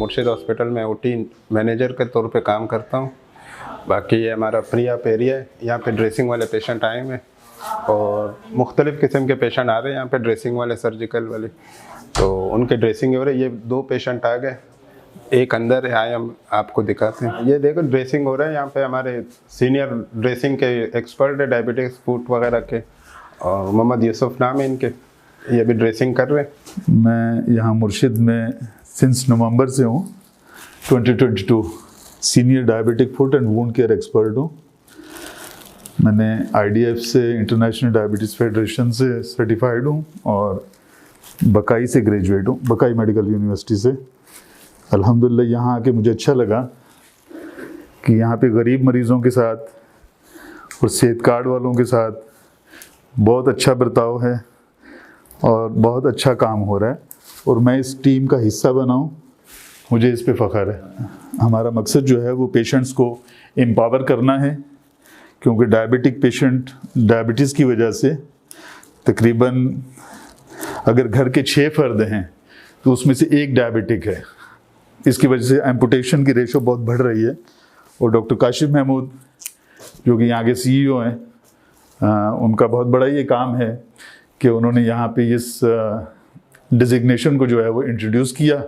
मुर्शिद हॉस्पिटल में OT manager के तौर पे काम करता हूँ। बाकी ये हमारा प्री ऑप एरिया है, यहाँ पे ड्रेसिंग वाले पेशेंट आए हुए हैं और मुख्तलिफ़ किस्म के पेशेंट आ रहे हैं यहाँ पे, ड्रेसिंग वाले, सर्जिकल वाले, तो उनके ड्रेसिंग हो रही है। ये 2 पेशेंट आ गए, एक अंदर है, आए हम आपको दिखाते हैं। ये देखो ड्रेसिंग हो रहा है यहाँ पे, हमारे सीनियर ड्रेसिंग के एक्सपर्ट है डायबिटिक्स फूड वगैरह के, और मोहम्मद यूसुफ नाम है इनके, ये भी ड्रेसिंग कर रहे हैं। मैं यहाँ मुर्शिद में सिंस नवंबर से हूँ 2022, senior diabetic food and wound care expert हूँ। मैंने IDF से, इंटरनेशनल डायबिटीज़ फेडरेशन से सर्टिफाइड हूँ और बकाई से ग्रेजुएट हूँ, बकाई मेडिकल यूनिवर्सिटी से। अल्हम्दुलिल्लाह यहाँ आके मुझे अच्छा लगा कि यहाँ पे गरीब मरीज़ों के साथ और सेहत कार्ड वालों के साथ बहुत अच्छा बर्ताव है और बहुत अच्छा काम हो रहा है, और मैं इस टीम का हिस्सा बना हूँ, मुझे इस पे फ़ख्र है। हमारा मकसद जो है वो पेशेंट्स को एम्पावर करना है, क्योंकि डायबिटिक पेशेंट डायबिटीज़ की वजह से तकरीबन अगर घर के 6 फर्द हैं तो उसमें से 1 डायबिटिक है। इसकी वजह से एम्पुटेशन की रेशो बहुत बढ़ रही है, और डॉक्टर काशिफ महमूद जो कि यहाँ के CEO हैं, उनका बहुत बड़ा ये काम है कि उन्होंने यहाँ पे इस डिजिग्नेशन को जो है वो इंट्रोड्यूस किया,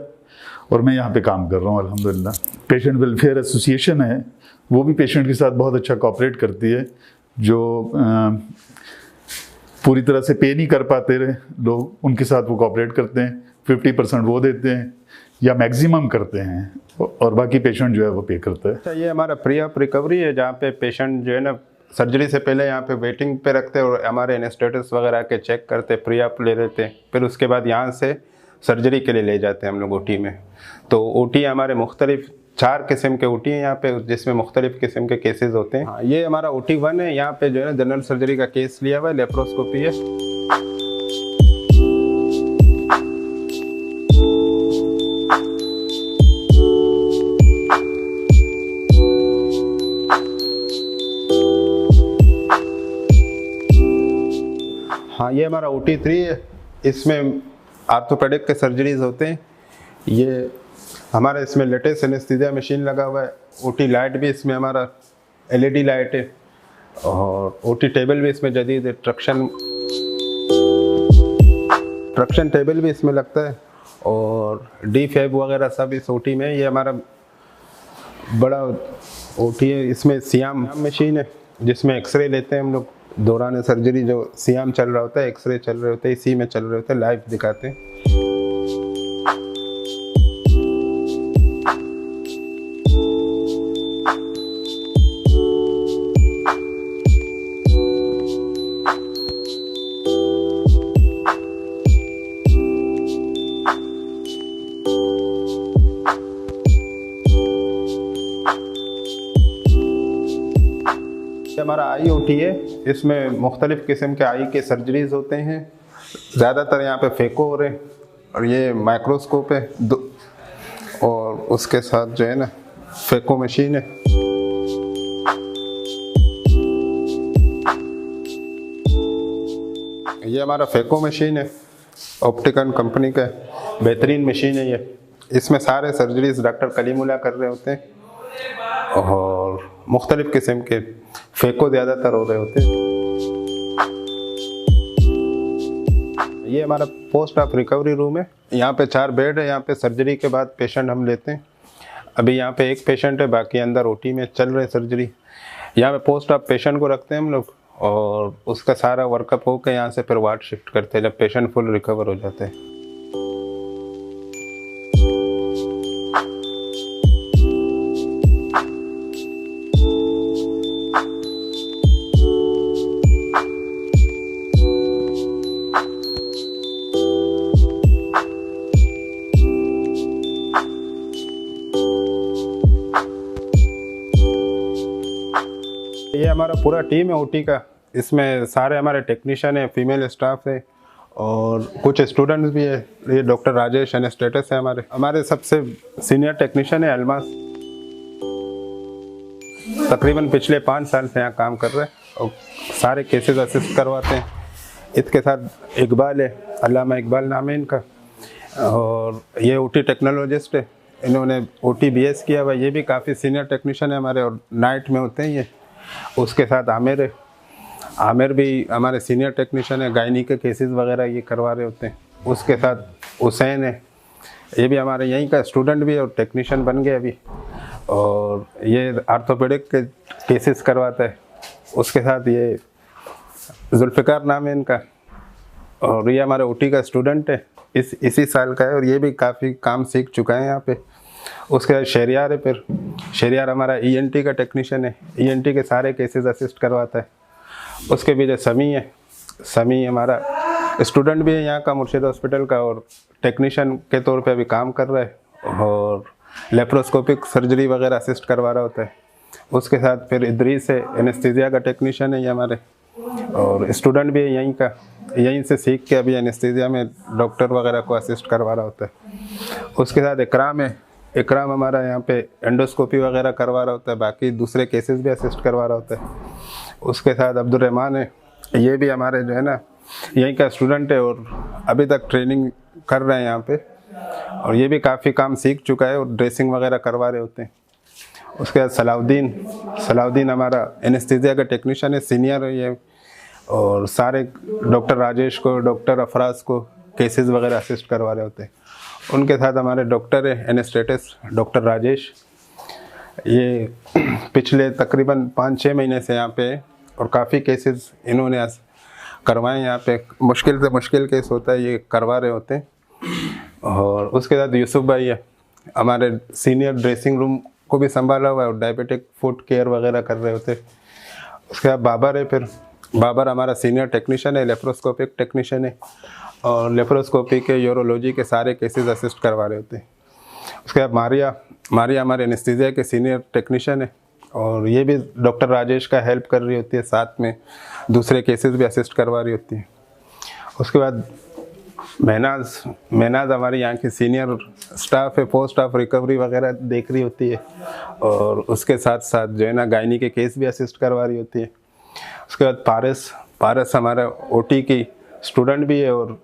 और मैं यहाँ पे काम कर रहा हूँ अल्हम्दुलिल्लाह। पेशेंट वेलफेयर एसोसिएशन है, वो भी पेशेंट के साथ बहुत अच्छा कोऑपरेट करती है। जो पूरी तरह से पे नहीं कर पाते रहे लोग, उनके साथ वो कोऑपरेट करते हैं, 50% वो देते हैं या मैक्सिमम करते हैं, और बाकी पेशेंट जो है वो पे करता है। अच्छा, ये हमारा प्री ऑप रिकवरी है, जहाँ पे पेशेंट जो है ना सर्जरी से पहले यहाँ पे वेटिंग पे रखते हैं और हमारे एनेस्थेटिस्ट वगैरह के चेक करते, प्री ऑप ले लेते हैं, फिर उसके बाद यहाँ से सर्जरी के लिए ले जाते हैं हम लोग ओटी में। तो ओटी हमारे मुख्तलिफ 4 किस्म के ओटी हैं यहाँ पे, जिसमें मुख्तलिफ किस्म के केसेस होते हैं। हाँ, ये हमारा OT 1 है, यहाँ पे जो है ना जनरल सर्जरी का केस लिया हुआ है, लेप्रोस्कोपी है। हाँ, ये हमारा OT 3 है, इसमें आर्थोपेडिक के सर्जरीज होते हैं। ये हमारा इसमें लेटेस्ट एनेस्थीसिया मशीन लगा हुआ है। OT लाइट भी इसमें हमारा LED लाइट है, और OT टेबल भी इसमें जदीद है, ट्रक्शन टेबल भी इसमें लगता है, और DFAB वगैरह सब इस OT में। ये हमारा बड़ा OT है, इसमें सियाम मशीन है जिसमें एक्सरे लेते हैं हम लोग दौरान सर्जरी। जो सियाम चल रहा होता है, एक्सरे चल रहे होते हैं, इसी में चल रहे होते हैं, लाइव दिखाते हैं। हमारा IOT है, इसमें मुख्तलिफ़ किस्म के आई के सर्जरीज होते हैं। ज़्यादातर यहाँ पे फेको हो रहे हैं, और ये माइक्रोस्कोप है और उसके साथ जो है ना फेको मशीन है। ये हमारा फेको मशीन है, ऑप्टिकन कंपनी का बेहतरीन मशीन है ये। इसमें सारे सर्जरीज डॉक्टर कलीमुल्लाह कर रहे होते हैं, और मुख्तलिफ़ किस्म के फेको ज़्यादातर हो रहे होते हैं। ये हमारा पोस्ट ऑफ रिकवरी रूम है, यहाँ पे 4 बेड है। यहाँ पे सर्जरी के बाद पेशेंट हम लेते हैं। अभी यहाँ पे 1 पेशेंट है, बाकी अंदर OT में चल रहे सर्जरी। यहाँ पे पोस्ट ऑफ पेशेंट को रखते हैं हम लोग, और उसका सारा वर्कअप होकर यहाँ से फिर वार्ड शिफ्ट करते हैं जब पेशेंट फुल रिकवर हो जाते हैं। ये हमारा पूरा टीम है OT का, इसमें सारे हमारे टेक्नीशियन है, फीमेल स्टाफ है, और कुछ स्टूडेंट्स भी है। ये डॉक्टर राजेश एनेस्थेटिस्ट है हमारे सबसे सीनियर टेक्नीशियन है अलमास। तकरीबन पिछले 5 साल से यहाँ काम कर रहे हैं और सारे केसेस असिस्ट करवाते हैं। इसके साथ इकबाल है, अल्लामा इकबाल नाम है इनका, और ये OT टेक्नोलॉजिस्ट है, इन्होंने OT-BS किया हुआ, ये भी काफ़ी सीनियर टेक्नीशियन है हमारे, और नाइट में होते हैं ये। उसके साथ आमिर है, आमिर भी हमारे सीनियर टेक्नीशियन है, गायनी के केसेस वगैरह ये करवा रहे होते हैं। उसके साथ हुसैन है, ये भी हमारे यहीं का स्टूडेंट भी है और टेक्नीशियन बन गया अभी, और ये आर्थोपेडिक के केसेस करवाता है। उसके साथ ये जुल्फ़िकार नाम है इनका, और ये हमारे OT का स्टूडेंट है, इसी साल का है, और ये भी काफ़ी काम सीख चुका है यहाँ पे। उसके बाद शहरियार है, फिर शहरियार हमारा ENT का टेक्नीशियन है, ENT के सारे केसेस असिस्ट करवाता है। उसके पीछे समी है, समी हमारा स्टूडेंट भी है यहाँ का मुर्शिद हॉस्पिटल का, और टेक्नीशियन के तौर पे अभी काम कर रहा है, और लेप्रोस्कोपिक सर्जरी वगैरह असिस्ट करवा रहा होता है। उसके साथ फिर इदरीस है, एनेस्थीसिया का टेक्नीशियन है ये हमारे, और स्टूडेंट भी है यहीं का, यहीं से सीख के अभी एनेस्थीसिया में डॉक्टर वगैरह को असिस्ट करवा रहा होता है। उसके साथ इकराम है, इकराम हमारा यहाँ पे एंडोस्कोपी वगैरह करवा रहा होता है, बाकी दूसरे केसेस भी असिस्ट करवा रहा होता है। उसके साथ अब्दुर्रहमान है, ये भी हमारे जो है ना यहीं का स्टूडेंट है, और अभी तक ट्रेनिंग कर रहे हैं यहाँ पे, और ये भी काफ़ी काम सीख चुका है और ड्रेसिंग वगैरह करवा रहे होते हैं। उसके बाद सलाउद्दीन हमारा एनेस्थीसिया का टेक्नीशियन है, सीनियर है ये, और सारे डॉक्टर राजेश को, डॉक्टर अफराज को केसेस वगैरह असिस्ट करवा रहे होते हैं। उनके साथ हमारे डॉक्टर है एनेस्थेटिस्ट डॉक्टर राजेश, ये पिछले तकरीबन 5-6 महीने से यहाँ पे, और काफ़ी केसेस इन्होंने करवाए यहाँ पे, मुश्किल से मुश्किल केस होता है ये करवा रहे होते हैं। और उसके साथ यूसुफ भाई है, हमारे सीनियर ड्रेसिंग रूम को भी संभाला हुआ है, और डायबिटिक फूड केयर वगैरह कर रहे होते हैं। उसके बाद बाबर है, फिर बाबर हमारा सीनियर टेक्नीशियन है, लेप्रोस्कोपिक टेक्नीशियन है, और लेप्रोस्कोपी के यूरोलॉजी के सारे केसेस असिस्ट करवा रहे होते हैं। उसके बाद मारिया हमारे एनेस्थीसिया के सीनियर टेक्नीशियन है, और ये भी डॉक्टर राजेश का हेल्प कर रही होती है, साथ में दूसरे केसेस भी असिस्ट करवा रही होती है। उसके बाद महनाज हमारी यहाँ की सीनियर स्टाफ है, पोस्ट ऑफ रिकवरी वगैरह देख रही होती है, और उसके साथ साथ जो है ना गायनी के केस भी असिस्ट करवा रही होती है। उसके बाद पारस हमारा OT की स्टूडेंट भी है, और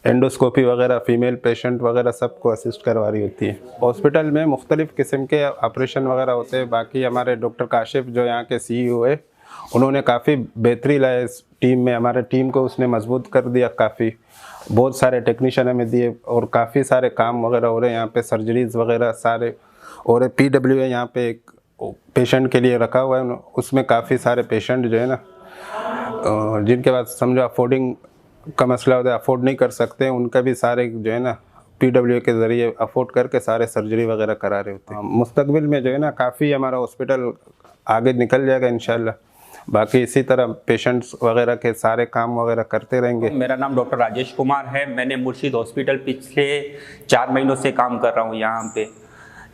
एंडोस्कोपी वगैरह फीमेल पेशेंट वगैरह सबको असिस्ट करवा रही होती है। हॉस्पिटल में मुख्तलिफ़ किस्म के ऑपरेशन वगैरह होते हैं। बाकी हमारे डॉक्टर काशिफ जो यहाँ के CEO है, उन्होंने काफ़ी बेहतरी लाया इस टीम में, हमारे टीम को उसने मजबूत कर दिया काफ़ी, बहुत सारे टेक्नीशियन हमें दिए, और काफ़ी सारे काम वगैरह हो रहे हैं यहाँ पे, सर्जरीज वगैरह सारे। और PW है यहाँ पे, एक पेशेंट के लिए रखा हुआ है, उसमें काफ़ी सारे पेशेंट जो है ना जिनके पास समझो अफोर्डिंग का मसला होता है, अफोर्ड नहीं कर सकते, उनका भी सारे जो है ना PW के ज़रिए अफोर्ड करके सारे सर्जरी वगैरह करा रहे होते हैं। मुस्तकबिल में जो है ना काफ़ी हमारा हॉस्पिटल आगे निकल जाएगा इंशाल्लाह। बाकी इसी तरह पेशेंट्स वगैरह के सारे काम वगैरह करते रहेंगे। मेरा नाम डॉक्टर राजेश कुमार है। मैंने मुर्शिद हॉस्पिटल पिछले 4 महीनों से काम कर रहा हूँ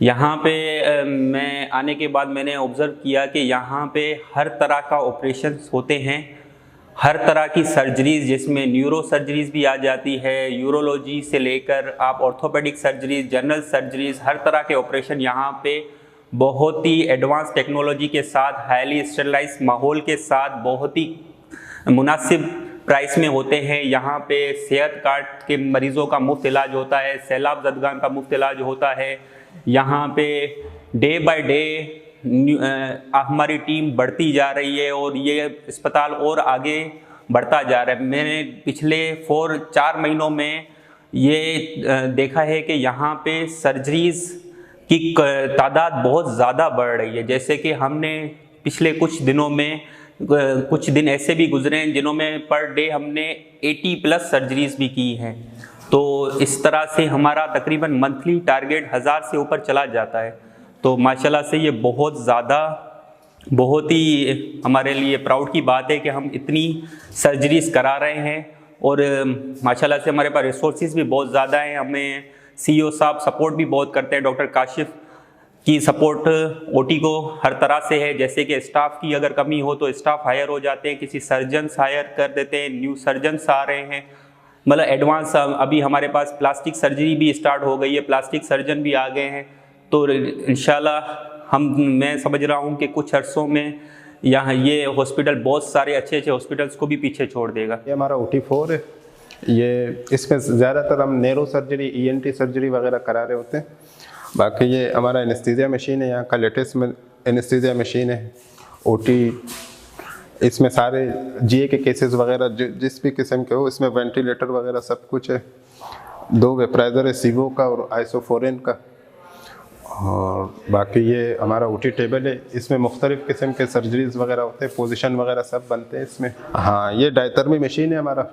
यहाँ पे मैं आने के बाद मैंने ऑब्ज़र्व किया कि यहाँ पे हर तरह का ऑपरेशंस होते हैं, हर तरह की सर्जरीज, जिसमें न्यूरो सर्जरीज भी आ जाती है, यूरोलॉजी से लेकर आप ऑर्थोपेडिक सर्जरीज, जनरल सर्जरीज, हर तरह के ऑपरेशन यहाँ पे बहुत ही एडवांस टेक्नोलॉजी के साथ, हाईली स्टेरलाइज माहौल के साथ, बहुत ही मुनासिब प्राइस में होते हैं। यहाँ पे सेहत कार्ड के मरीज़ों का मुफ्त इलाज होता है, सैलाब ज़दगान का मुफ्त इलाज होता है। यहाँ पे डे बाय डे हमारी टीम बढ़ती जा रही है और ये अस्पताल और आगे बढ़ता जा रहा है। मैंने पिछले 4 महीनों में ये देखा है कि यहाँ पे सर्जरीज़ की तादाद बहुत ज़्यादा बढ़ रही है। जैसे कि हमने पिछले कुछ दिनों में कुछ दिन ऐसे भी गुजरे हैं जिन्हों में पर डे हमने 80+ सर्जरीज़ भी की हैं। तो इस तरह से हमारा तकरीबन मंथली टारगेट 1000 से ऊपर चला जाता है। तो माशाल्लाह से ये बहुत ही हमारे लिए प्राउड की बात है कि हम इतनी सर्जरीज़ करा रहे हैं। और माशाल्लाह से हमारे पास रिसोर्सेज भी बहुत ज़्यादा हैं। हमें CEO साहब सपोर्ट भी बहुत करते हैं। डॉक्टर काशिफ की सपोर्ट OT को हर तरह से है। जैसे कि स्टाफ की अगर कमी हो तो स्टाफ हायर हो जाते हैं, किसी सर्जन्स हायर कर देते हैं, न्यू सर्जन्स आ रहे हैं, मतलब एडवांस। अभी हमारे पास प्लास्टिक सर्जरी भी स्टार्ट हो गई है, प्लास्टिक सर्जन भी आ गए हैं। तो इंशाल्लाह मैं समझ रहा हूँ कि कुछ अर्सों में यहाँ ये हॉस्पिटल बहुत सारे अच्छे हॉस्पिटल्स को भी पीछे छोड़ देगा। ये हमारा OT4 है। ये इसमें ज़्यादातर हम नैरो सर्जरी, ENT सर्जरी वगैरह करा रहे होते हैं। बाकी ये हमारा एनेस्थीसिया मशीन है, यहाँ का लेटेस्ट में एनेस्थीसिया मशीन है। ओटी इसमें सारे जीए के केसेस वगैरह जिस भी किस्म के हो, इसमें वेंटिलेटर वगैरह सब कुछ है। 2 वेपराइज़र है, सीवो का और आइसोफोरेन का। और बाकी ये हमारा ओटी टेबल है, इसमें मुख्तलिफ़ किस्म के सर्जरीज वगैरह होते हैं, पोजीशन वगैरह सब बनते हैं इसमें। हाँ, ये डायथर्मी मशीन है हमारा।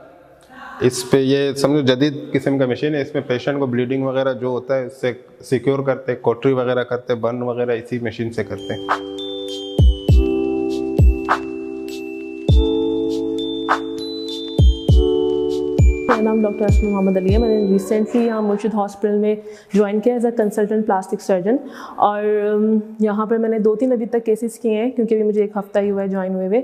इस पे ये समझो जदीद किस्म का मशीन है। इसमें पेशेंट को ब्लीडिंग वगैरह जो होता है उससे सिक्योर करते हैं, कोटरी वगैरह करते हैं, बर्न वगैरह इसी मशीन से करते हैं। मेरा नाम डॉक्टर असमा मोहम्मद अली है। मैंने रिसेंटली यहाँ मुर्शिद हॉस्पिटल में ज्वाइन किया as a consultant plastic surgeon, और यहाँ पर मैंने 2-3 अभी तक केसेस किए हैं, क्योंकि अभी मुझे 1 हफ़्ता ही हुआ है ज्वाइन हुए हुए।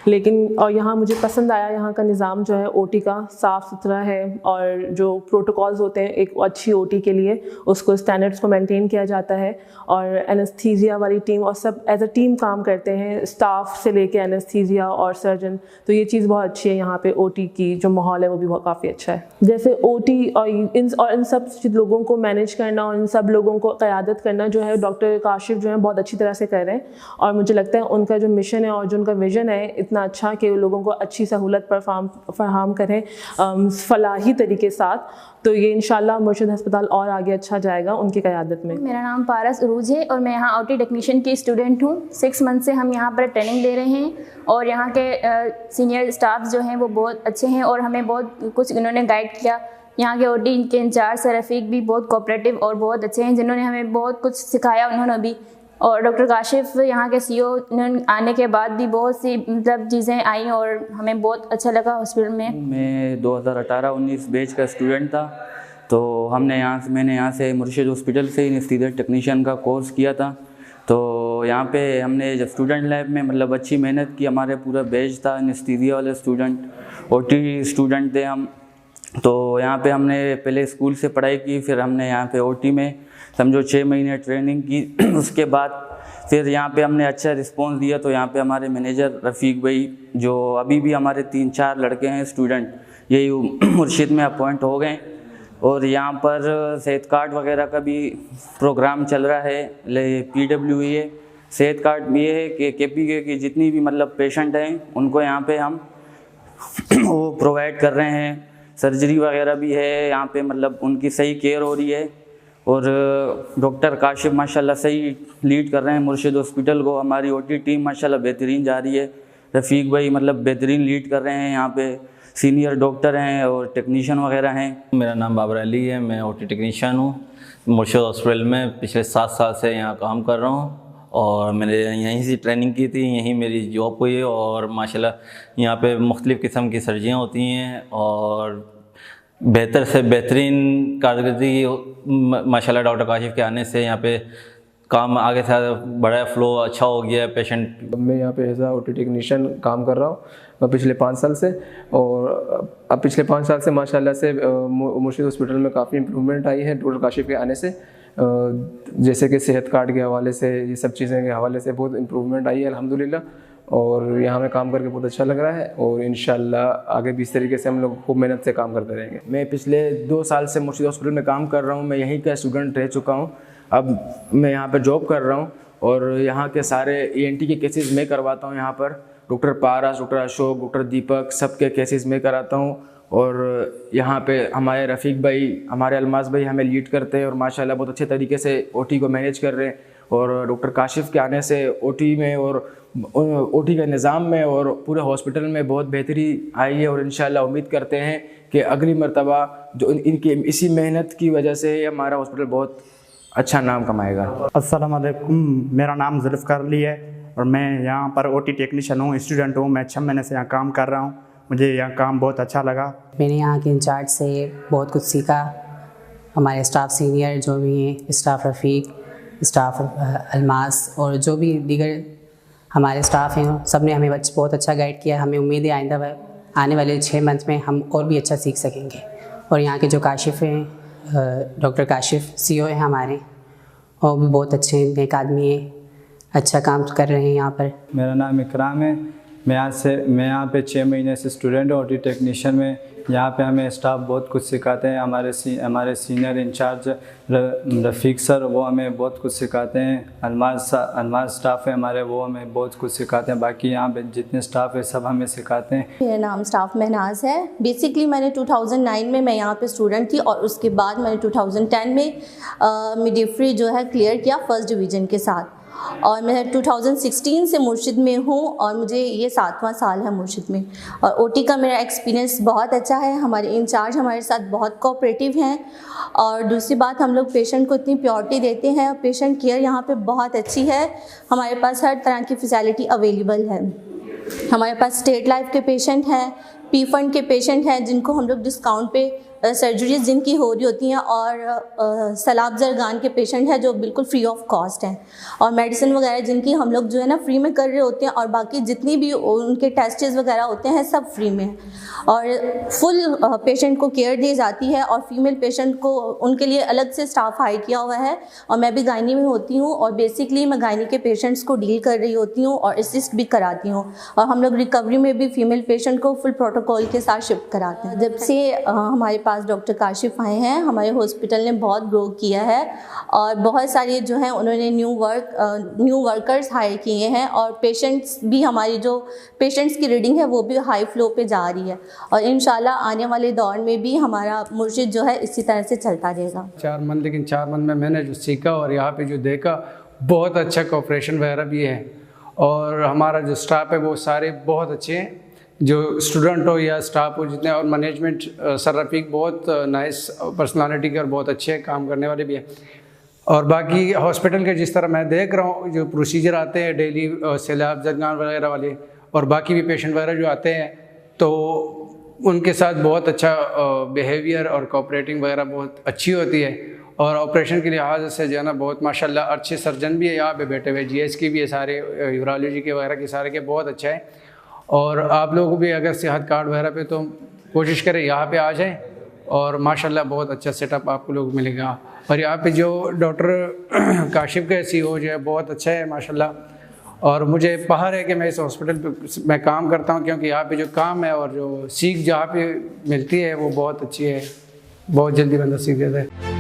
लेकिन और यहाँ मुझे पसंद आया, यहाँ का निज़ाम जो है ओटी का साफ़ सुथरा है, और जो प्रोटोकॉल्स होते हैं एक अच्छी ओटी के लिए उसको स्टैंडर्ड्स को मेंटेन किया जाता है। और एनेस्थीसिया वाली टीम और सब एज अ टीम काम करते हैं, स्टाफ से लेके एनेस्थीसिया और सर्जन। तो ये चीज़ बहुत अच्छी है यहाँ पे। ओटी की जो माहौल है वो भी बहुत काफ़ी अच्छा है। जैसे ओटी और इन सब लोगों को मैनेज करना और इन सब लोगों को क़यादत करना जो है डॉक्टर काशिफ जो है बहुत अच्छी तरह से कर रहे हैं। और मुझे लगता है उनका जो मिशन है और जो उनका विज़न है इतना अच्छा कि वो लोगों को अच्छी सहूलत फराहम करें फलाही तरीके साथ। तो ये इंशाल्लाह मुर्शिद अस्पताल और आगे अच्छा जाएगा उनकी क़यादत में। मेरा नाम पारस उरूज है और मैं यहाँ ओटी टेक्नीशियन की स्टूडेंट हूँ। 6 मंथ से हम यहाँ पर ट्रेनिंग ले रहे हैं, और यहाँ के सीनियर स्टाफ जो हैं वो बहुत अच्छे हैं और हमें बहुत कुछ इन्होंने गाइड किया। यहाँ के ओटी के इंचार्ज सर रफ़ीक भी बहुत कोऑपरेटिव और बहुत अच्छे हैं, जिन्होंने हमें बहुत कुछ सिखाया उन्होंने भी। और डॉक्टर काशिफ यहाँ के सीईओ आने के बाद भी बहुत सी मतलब चीज़ें आई और हमें बहुत अच्छा लगा हॉस्पिटल में। मैं 2018-19 बैच का स्टूडेंट था, तो मैंने यहाँ से मुर्शिद हॉस्पिटल से एनेस्थीसिया टेक्नीशियन का कोर्स किया था। तो यहाँ पे हमने जब स्टूडेंट लाइफ में मतलब अच्छी मेहनत की, हमारे पूरा बैच था एनेस्थीसिया वाले स्टूडेंट, ओटी स्टूडेंट थे हम। तो यहाँ पे हमने पहले स्कूल से पढ़ाई की, फिर हमने यहाँ पे ओटी में समझो 6 महीने ट्रेनिंग की। उसके बाद फिर यहाँ पे हमने अच्छा रिस्पांस दिया, तो यहाँ पे हमारे मैनेजर रफ़ीक भाई, जो अभी भी हमारे 3-4 लड़के हैं स्टूडेंट, यही मुर्शिद में अपॉइंट हो गए। और यहाँ पर सेहत कार्ड वगैरह का भी प्रोग्राम चल रहा है। PWA सेहत कार्ड ये है कि KPK की जितनी भी मतलब पेशेंट हैं उनको यहाँ पे हम वो प्रोवाइड कर रहे हैं। सर्जरी वगैरह भी है यहाँ पे, मतलब उनकी सही केयर हो रही है। और डॉक्टर काशिफ माशाल्लाह सही लीड कर रहे हैं मुर्शिद हॉस्पिटल को। हमारी ओटी टीम माशाल्लाह बेहतरीन जा रही है। रफ़ीक भाई मतलब बेहतरीन लीड कर रहे हैं। यहाँ पे सीनियर डॉक्टर हैं और टेक्नीशियन वगैरह हैं। मेरा नाम बाबर अली है, मैं ओटी टेक्नीशियन हूँ मुर्शिद हॉस्पिटल में। पिछले 7 साल से यहाँ काम कर रहा हूँ और मैंने यहीं से ट्रेनिंग की थी, यहीं मेरी जॉब हुई है। और माशाल्लाह यहाँ पे मुख्तलिफ़ किस्म की सर्जरियाँ होती हैं और बेहतर से बेहतरीन कारकर्दगी माशाल्लाह डॉक्टर काशिफ के आने से यहाँ पे काम आगे से बड़ा फ्लो अच्छा हो गया है पेशेंट। मैं यहाँ पे एज ओटी टेक्नीशियन काम कर रहा हूँ पिछले 5 साल से, और अब पिछले 5 साल से माशाल्लाह से मुर्शिद हॉस्पिटल में काफ़ी इम्प्रूवमेंट आई है डॉक्टर काशिफ के आने से। जैसे कि सेहत कार्ड के हवाले से, ये सब चीज़ें के हवाले से बहुत इम्प्रूवमेंट आई है अल्हम्दुलिल्लाह। और यहाँ में काम करके बहुत अच्छा लग रहा है और इंशाल्लाह आगे भी इस तरीके से हम लोग खूब मेहनत से काम करते रहेंगे। मैं पिछले 2 साल से मुर्शिद हॉस्पिटल में काम कर रहा हूँ। मैं यहीं का स्टूडेंट रह चुका हूँ। अब मैं यहाँ पर जॉब कर रहा हूँ और यहाँ के सारे ENT के केसेस मैं करवाता हूँ। यहाँ पर डॉक्टर पारस, डॉक्टर अशोक, डॉक्टर दीपक, सबके केसेस मैं कराता हूँ। और यहाँ पे हमारे रफ़ीक भाई, हमारे अलमास भाई हमें लीड करते हैं और माशाल्लाह बहुत अच्छे तरीके से ओटी को मैनेज कर रहे हैं। और डॉक्टर काशिफ के आने से ओटी में और ओटी के निज़ाम में और पूरे हॉस्पिटल में बहुत बेहतरी आई है। और इंशाल्लाह उम्मीद करते हैं कि अगली मरतबा जो इनकी इसी मेहनत की वजह से हमारा हॉस्पिटल बहुत अच्छा नाम कमाएगा। अस्सलाम वालेकुम, मेरा नाम जुल्फ़िकार अली है और मैं यहाँ पर ओटी टेक्नीशियन हूँ, स्टूडेंट हूँ। मैं 6 महीने से यहाँ काम कर रहा हूँ। मुझे यहाँ काम बहुत अच्छा लगा। मैंने यहाँ के इंचार्ज से बहुत कुछ सीखा। हमारे स्टाफ सीनियर जो भी हैं, स्टाफ रफ़ीक, स्टाफ अलमास और जो भी दीगर हमारे स्टाफ हैं, सब ने हमें बहुत अच्छा गाइड किया। हमें उम्मीद है आइंदा आने वाले 6 मंथ में हम और भी अच्छा सीख सकेंगे। और यहाँ के जो काशिफ हैं, डॉक्टर काशिफ सीईओ हैं हमारे, और भी बहुत अच्छे नेक आदमी हैं, अच्छा काम कर रहे हैं यहाँ पर। मेरा नाम इकराम है। मैं यहाँ पे 6 महीने से स्टूडेंट ओटी टेक्नीशियन में यहाँ पे हमें स्टाफ बहुत कुछ सिखाते हैं। हमारे सीनियर इंचार्ज रफ़ीक सर, वो हमें बहुत कुछ सिखाते हैं। अलमाज स्टाफ है हमारे, वो हमें बहुत कुछ सिखाते हैं। बाकी यहाँ पे जितने स्टाफ है सब हमें सिखाते हैं। मेरा नाम स्टाफ महनाज है। बेसिकली मैंने 2009 में मैं यहाँ पे स्टूडेंट थी और उसके बाद मैंने 2010 में मिडवाइफरी जो है क्लियर किया फर्स्ट डिवीज़न के साथ, और मैं 2016 से मुर्शिद में हूँ और मुझे ये 7वां साल है मुर्शिद में। और ओटी का मेरा एक्सपीरियंस बहुत अच्छा है। हमारे इंचार्ज हमारे साथ बहुत कोऑपरेटिव हैं, और दूसरी बात हम लोग पेशेंट को इतनी प्योरिटी देते हैं और पेशेंट केयर यहाँ पे बहुत अच्छी है। हमारे पास हर तरह की फैसिलिटी अवेलेबल है। हमारे पास स्टेट लाइफ के पेशेंट हैं, पी फंड के पेशेंट हैं जिनको हम लोग डिस्काउंट पे सर्जरीज जिनकी हो रही होती हैं, और सलाब जरगान के पेशेंट हैं जो बिल्कुल फ्री ऑफ कॉस्ट हैं, और मेडिसिन वगैरह जिनकी हम लोग जो है ना फ्री में कर रहे होते हैं, और बाकी जितनी भी उनके टेस्टेस वगैरह होते हैं सब फ्री में, और फुल पेशेंट को केयर दी जाती है। और फीमेल पेशेंट को उनके लिए अलग से स्टाफ हायर किया हुआ है, और मैं भी गायनी में होती हूँ, और बेसिकली मैं गायनी के पेशेंट्स को डील कर रही होती हूँ और असिस्ट भी कराती हूँ। और हम लोग रिकवरी में भी फीमेल पेशेंट को फुल प्रोटोकॉल के साथ शिफ्ट कराते हैं। जब से हमारे पास डॉक्टर काशिफ आए हैं, हमारे हॉस्पिटल ने बहुत ग्रो किया है, और बहुत सारे जो हैं उन्होंने न्यू वर्कर्स हायर किए हैं, और पेशेंट्स भी हमारी जो पेशेंट्स की रीडिंग है वो भी हाई फ्लो पे जा रही है, और इंशाल्लाह आने वाले दौर में भी हमारा मुर्शिद जो है इसी तरह से चलता रहेगा। 4 मंथ, लेकिन 4 मंथ में मैंने जो सीखा और यहाँ पे जो देखा बहुत अच्छा कोऑपरेशन वगैरह भी है, और हमारा जो स्टाफ है वो सारे बहुत अच्छे हैं, जो स्टूडेंट हो या स्टाफ हो जितने, और मैनेजमेंट सर रफ़ीक बहुत नाइस पर्सनालिटी के और बहुत अच्छे काम करने वाले भी हैं। और बाकी हॉस्पिटल के जिस तरह मैं देख रहा हूँ जो प्रोसीजर आते हैं डेली सैलाब जरगान वगैरह वाले, और बाकी भी पेशेंट वगैरह जो आते हैं, तो उनके साथ बहुत अच्छा बिहेवियर और कोऑपरेटिंग वगैरह बहुत अच्छी होती है। और ऑपरेशन के लिहाज से जो है ना बहुत माशाल्लाह अच्छे सर्जन भी है यहाँ पे बैठे हुए, जीएस की भी है, सारे यूरोलॉजी के वगैरह के सारे के बहुत अच्छा है। और आप लोग भी अगर सेहत कार्ड वगैरह पे तो कोशिश करें यहाँ पे आ जाएं, और माशाल्लाह बहुत अच्छा सेटअप आपको लोग मिलेगा। और यहाँ पे जो डॉक्टर काशिफ का CEO जो है बहुत अच्छा है माशाल्लाह, और मुझे फ़ख्र है कि मैं इस हॉस्पिटल पे मैं काम करता हूँ, क्योंकि यहाँ पे जो काम है और जो सीख जहाँ पे मिलती है वो बहुत अच्छी है, बहुत जल्दी बंदा सीख जाता है।